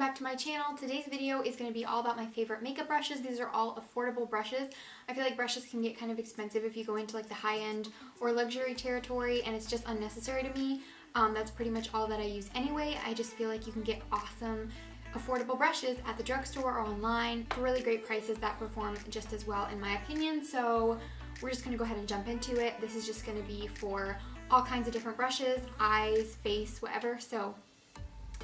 back to my channel. Today's video is going to be all about my favorite makeup brushes. These are all affordable brushes. I feel like brushes can get kind of expensive if you go into like the high-end or luxury territory, and it's just unnecessary to me. That's pretty much all that I use anyway. I just feel like you can get awesome affordable brushes at the drugstore or online for really great prices that perform just as well in my opinion. So we're just going to go ahead and jump into it. This is just going to be for all kinds of different brushes, eyes, face, whatever. So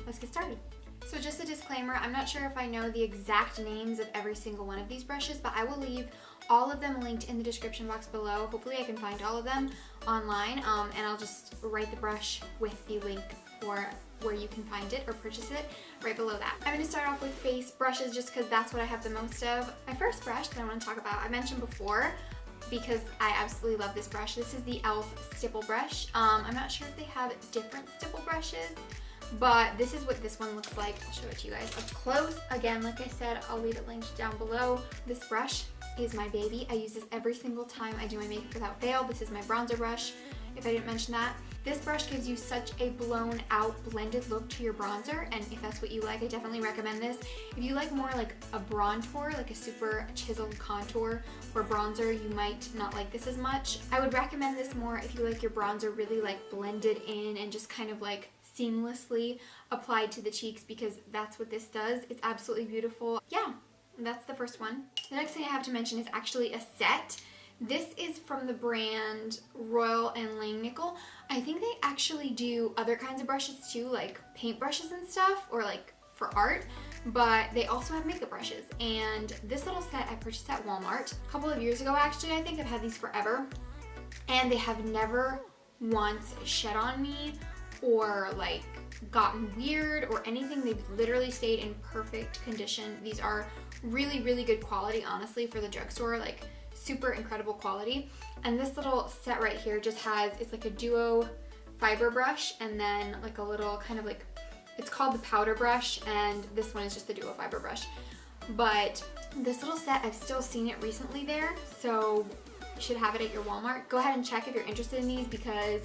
let's get started. So just a disclaimer, I'm not sure if I know the exact names of every single one of these brushes, but I will leave all of them linked in the description box below. Hopefully I can find all of them online, and I'll just write the brush with the link for where you can find it or purchase it right below that. I'm going to start off with face brushes just because that's what I have the most of. My first brush that I want to talk about, I mentioned before, because I absolutely love this brush. This is the e.l.f. stipple brush. I'm not sure if they have different stipple brushes, but this is what this one looks like. I'll show it to you guys up close. Again, like I said, I'll leave it linked down below. This brush is my baby. I use this every single time I do my makeup without fail. This is my bronzer brush, if I didn't mention that. This brush gives you such a blown out blended look to your bronzer, and if that's what you like, I definitely recommend this. If you like more like a bronzer, like a super chiseled contour or bronzer, you might not like this as much. I would recommend this more if you like your bronzer really like blended in and just kind of like seamlessly applied to the cheeks, because that's what this does. It's absolutely beautiful. Yeah, that's the first one. The next thing I have to mention is actually a set. This is from the brand Royal and Langnickel. I think they actually do other kinds of brushes too, like paint brushes and stuff, or like for art, but they also have makeup brushes. And this little set I purchased at Walmart a couple of years ago actually. I think I've had these forever, and they have never once shed on me or like gotten weird or anything. They've literally stayed in perfect condition. These are really, really good quality, honestly, for the drugstore, like super incredible quality. And this little set right here just has, it's like a duo fiber brush and then like a little kind of like, it's called the powder brush, and this one is just the duo fiber brush. But this little set, I've still seen it recently there, so you should have it at your Walmart. Go ahead and check if you're interested in these because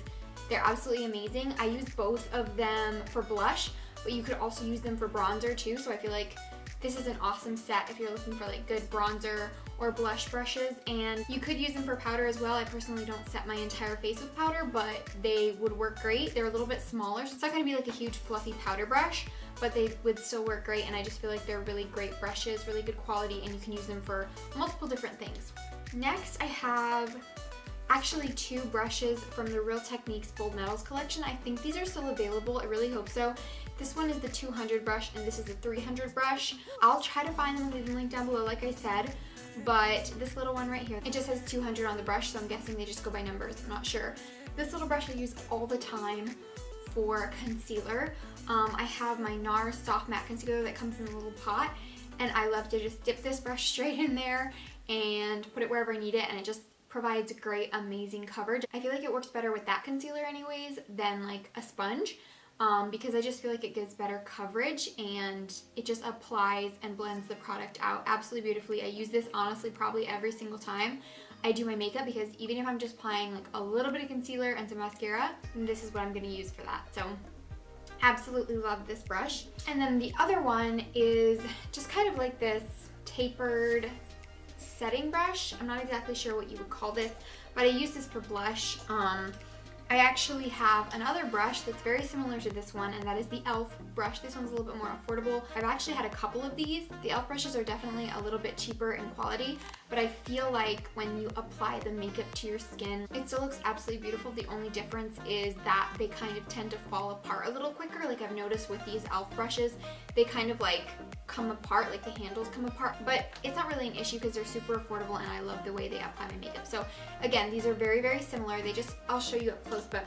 they're absolutely amazing. I use both of them for blush, but you could also use them for bronzer too, so I feel like this is an awesome set if you're looking for like good bronzer or blush brushes. And you could use them for powder as well. I personally don't set my entire face with powder, but they would work great. They're a little bit smaller, so it's not going to be like a huge fluffy powder brush, but they would still work great, and I just feel like they're really great brushes, really good quality, and you can use them for multiple different things. Next, I have actually two brushes from the Real Techniques Bold Metals collection. I think these are still available. I really hope so. This one is the 200 brush and this is the 300 brush. I'll try to find them and leave them linked down below like I said, but this little one right here, it just has 200 on the brush, so I'm guessing they just go by numbers. I'm not sure. This little brush I use all the time for concealer. I have my NARS Soft Matte Concealer that comes in a little pot, and I love to just dip this brush straight in there and put it wherever I need it, and it just provides great, amazing coverage. I feel like it works better with that concealer anyways than like a sponge, because I just feel like it gives better coverage and it just applies and blends the product out absolutely beautifully. I use this honestly probably every single time I do my makeup, because even if I'm just applying like a little bit of concealer and some mascara, this is what I'm going to use for that. So absolutely love this brush. And then the other one is just kind of like this tapered setting brush. I'm not exactly sure what you would call this, but I use this for blush. I actually have another brush that's very similar to this one, and that is the e.l.f. brush. This one's a little bit more affordable. I've actually had a couple of these. The e.l.f. brushes are definitely a little bit cheaper in quality, but I feel like when you apply the makeup to your skin, it still looks absolutely beautiful. The only difference is that they kind of tend to fall apart a little quicker. Like I've noticed with these e.l.f. brushes, they kind of like come apart, like the handles come apart, but it's not really an issue because they're super affordable and I love the way they apply my makeup. So again, these are very, very similar. They just, I'll show you up close, but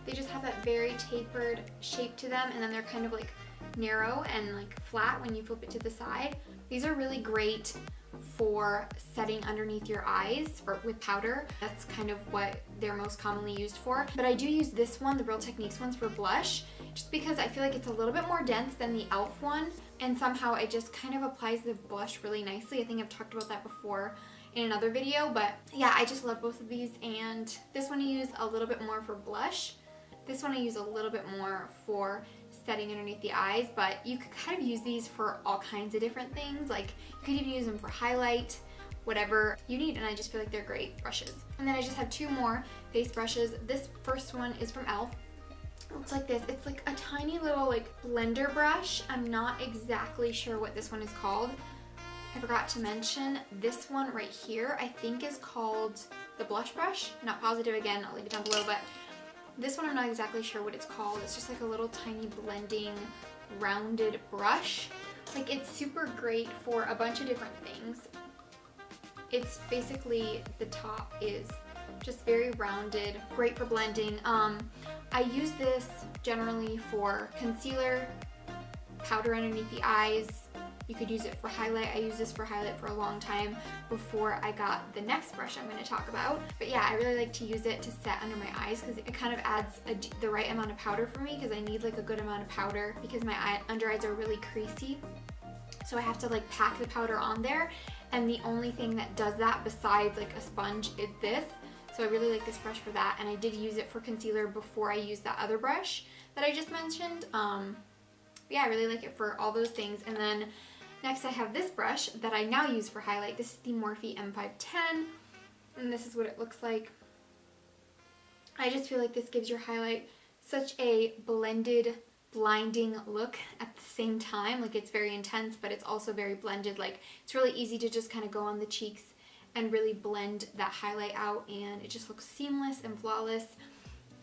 they just have that very tapered shape to them, and then they're kind of like narrow and like flat when you flip it to the side. These are really great for setting underneath your eyes with powder. That's kind of what they're most commonly used for. But I do use this one, the Real Techniques ones, for blush, just because I feel like it's a little bit more dense than the e.l.f. one, and somehow it just kind of applies the blush really nicely. I think I've talked about that before in another video, but yeah, I just love both of these. And this one I use a little bit more for blush. This one I use a little bit more for setting underneath the eyes, but you could kind of use these for all kinds of different things. Like you could even use them for highlight, whatever you need, and I just feel like they're great brushes. And then I just have two more face brushes. This first one is from e.l.f. It looks like this. It's like a tiny little like blender brush. I'm not exactly sure what this one is called. I forgot to mention this one right here I think is called the blush brush. I'm not positive, again, I'll leave it down below, but this one I'm not exactly sure what it's called. It's just like a little tiny blending rounded brush. Like it's super great for a bunch of different things. It's basically, the top is just very rounded, great for blending. I use this generally for concealer, powder underneath the eyes. You could use it for highlight. I used this for highlight for a long time before I got the next brush I'm going to talk about. But yeah, I really like to use it to set under my eyes because it kind of adds the right amount of powder for me, because I need like a good amount of powder because my under eyes are really creasy. So I have to like pack the powder on there, and the only thing that does that besides like a sponge is this. So I really like this brush for that, and I did use it for concealer before I used that other brush that I just mentioned. Yeah, I really like it for all those things. And then next I have this brush that I now use for highlight. This is the Morphe M510, and this is what it looks like. I just feel like this gives your highlight such a blended, blinding look at the same time. Like it's very intense, but it's also very blended. Like it's really easy to just kind of go on the cheeks and really blend that highlight out, and it just looks seamless and flawless.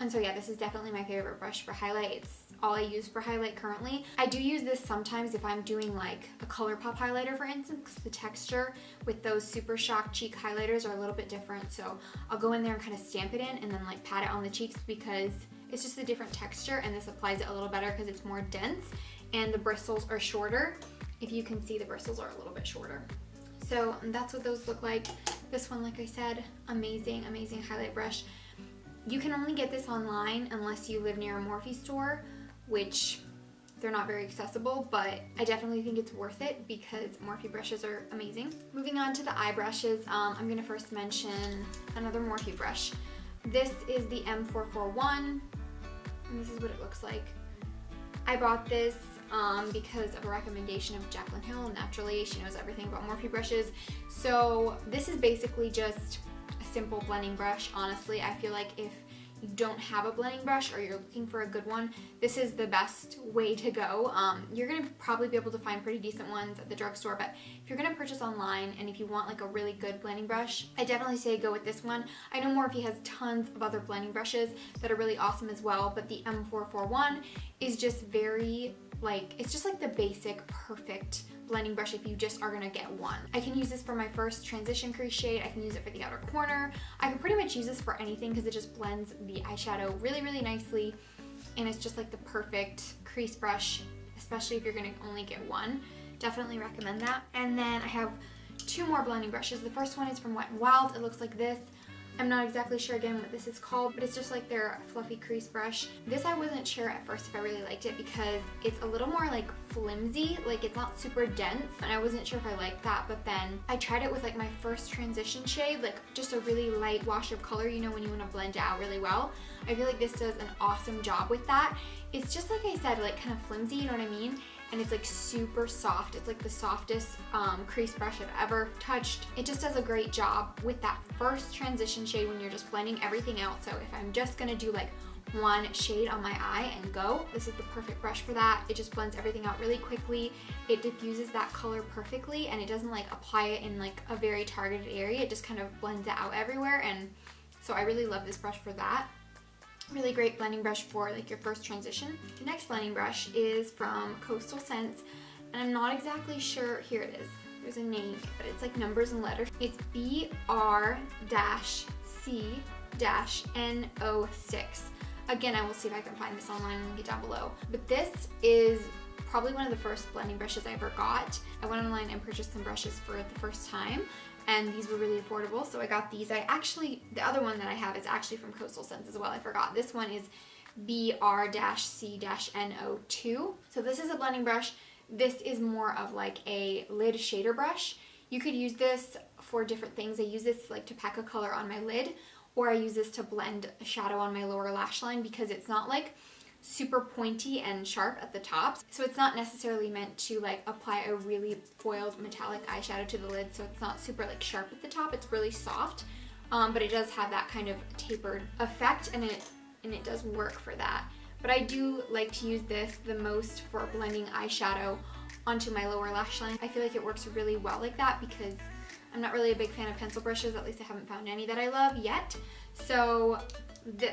And so yeah, this is definitely my favorite brush for highlight. It's all I use for highlight currently. I do use this sometimes if I'm doing like a Colourpop highlighter, for instance, because the texture with those Super Shock cheek highlighters are a little bit different. So I'll go in there and kind of stamp it in and then like pat it on the cheeks, because it's just a different texture, and this applies it a little better because it's more dense and the bristles are shorter. If you can see, the bristles are a little bit shorter. So that's what those look like. This one, like I said, amazing, amazing highlight brush. You can only get this online unless you live near a Morphe store, which they're not very accessible, but I definitely think it's worth it because Morphe brushes are amazing. Moving on to the eye brushes, I'm gonna first mention another Morphe brush. This is the M441, and this is what it looks like. I bought this because of a recommendation of Jaclyn Hill. Naturally, she knows everything about Morphe brushes. So this is basically just a simple blending brush. Honestly, I feel like if you don't have a blending brush or you're looking for a good one, this is the best way to go. You're gonna probably be able to find pretty decent ones at the drugstore, but if you're gonna purchase online and if you want like a really good blending brush, I definitely say go with this one. I know Morphe has tons of other blending brushes that are really awesome as well, but the M441 is just very like, it's just like the basic perfect blending brush if you just are gonna get one. I can use this for my first transition crease shade. I can use it for the outer corner. I can pretty much use this for anything because it just blends the eyeshadow really, really nicely, and it's just like the perfect crease brush, especially if you're gonna only get one. Definitely recommend that. And then I have two more blending brushes. The first one is from Wet n Wild. It looks like this. I'm not exactly sure again what this is called, but it's just like their fluffy crease brush. This I wasn't sure at first if I really liked it because it's a little more like flimsy, like it's not super dense, and I wasn't sure if I liked that, but then I tried it with like my first transition shade, like just a really light wash of color, you know, when you want to blend it out really well. I feel like this does an awesome job with that. It's just like I said, like kind of flimsy, you know what I mean? And it's like super soft. It's like the softest crease brush I've ever touched. It just does a great job with that first transition shade when you're just blending everything out. So if I'm just gonna do like one shade on my eye and go, this is the perfect brush for that. It just blends everything out really quickly. It diffuses that color perfectly, and it doesn't like apply it in like a very targeted area. It just kind of blends it out everywhere, and so I really love this brush for that. Really great blending brush for like your first transition. The next blending brush is from Coastal Scents, and I'm not exactly sure, here it is, there's a name, but it's like numbers and letters. It's BR-C-NO6. Again, I will see if I can find this online and link it down below. But this is probably one of the first blending brushes I ever got. I went online and purchased some brushes for the first time, and these were really affordable, so I got these. The other one that I have is actually from Coastal Scents as well. I forgot. This one is BR-C-NO2. So this is a blending brush. This is more of like a lid shader brush. You could use this for different things. I use this like to pack a color on my lid, or I use this to blend a shadow on my lower lash line because it's not like super pointy and sharp at the top. So it's not necessarily meant to like apply a really foiled metallic eyeshadow to the lid, so it's not super like sharp at the top. It's really soft, but it does have that kind of tapered effect, and it does work for that. But I do like to use this the most for blending eyeshadow onto my lower lash line. I feel like it works really well like that because I'm not really a big fan of pencil brushes, at least I haven't found any that I love yet. So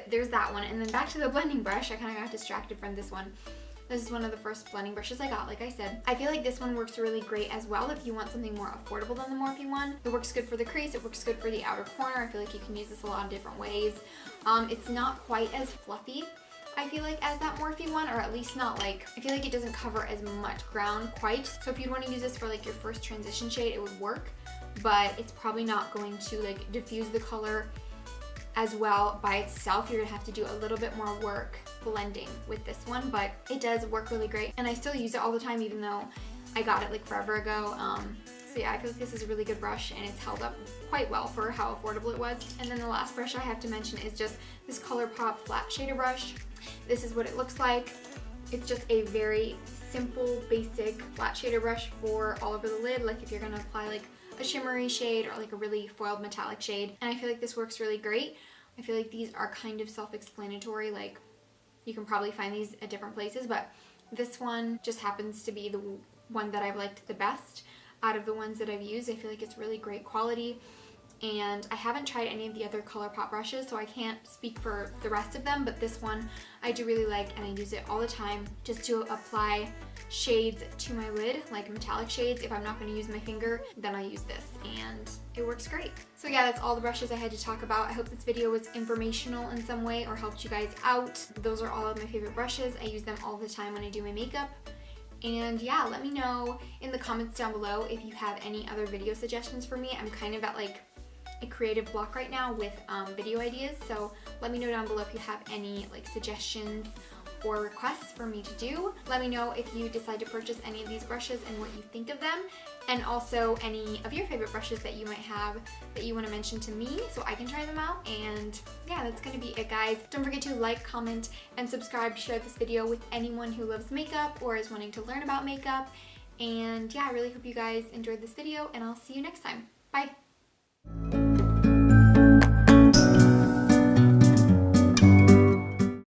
there's that one. And then back to the blending brush, I kind of got distracted from this one. This is one of the first blending brushes I got, like I said. I feel like this one works really great as well if you want something more affordable than the Morphe one. It works good for the crease, it works good for the outer corner. I feel like you can use this a lot of different ways. It's not quite as fluffy, I feel like, as that Morphe one, or at least not like, I feel like it doesn't cover as much ground quite. So if you'd want to use this for like your first transition shade, it would work, but it's probably not going to like diffuse the color as well by itself. You're gonna have to do a little bit more work blending with this one, but it does work really great, and I still use it all the time even though I got it like forever ago. So yeah, I feel like this is a really good brush, and it's held up quite well for how affordable it was. And then the last brush I have to mention is just this Colourpop flat shader brush. This is what it looks like. It's just a very simple, basic flat shader brush for all over the lid, like if you're gonna apply like a shimmery shade or like a really foiled metallic shade. And I feel like this works really great. I feel like these are kind of self-explanatory, like you can probably find these at different places, but this one just happens to be the one that I've liked the best out of the ones that I've used. I feel like it's really great quality, and I haven't tried any of the other Colourpop brushes, so I can't speak for the rest of them, but this one I do really like, and I use it all the time just to apply shades to my lid, like metallic shades. If I'm not going to use my finger, then I use this, and it works great. So yeah, that's all the brushes I had to talk about. I hope this video was informational in some way or helped you guys out. Those are all of my favorite brushes. I use them all the time when I do my makeup. And yeah, let me know in the comments down below if you have any other video suggestions for me. I'm kind of at like a creative block right now with video ideas, so let me know down below if you have any like suggestions or requests for me to do. Let me know if you decide to purchase any of these brushes and what you think of them, and also any of your favorite brushes that you might have that you want to mention to me so I can try them out. And yeah, that's gonna be it, guys. Don't forget to like, comment, and subscribe to share this video with anyone who loves makeup or is wanting to learn about makeup. And yeah, I really hope you guys enjoyed this video, and I'll see you next time. Bye!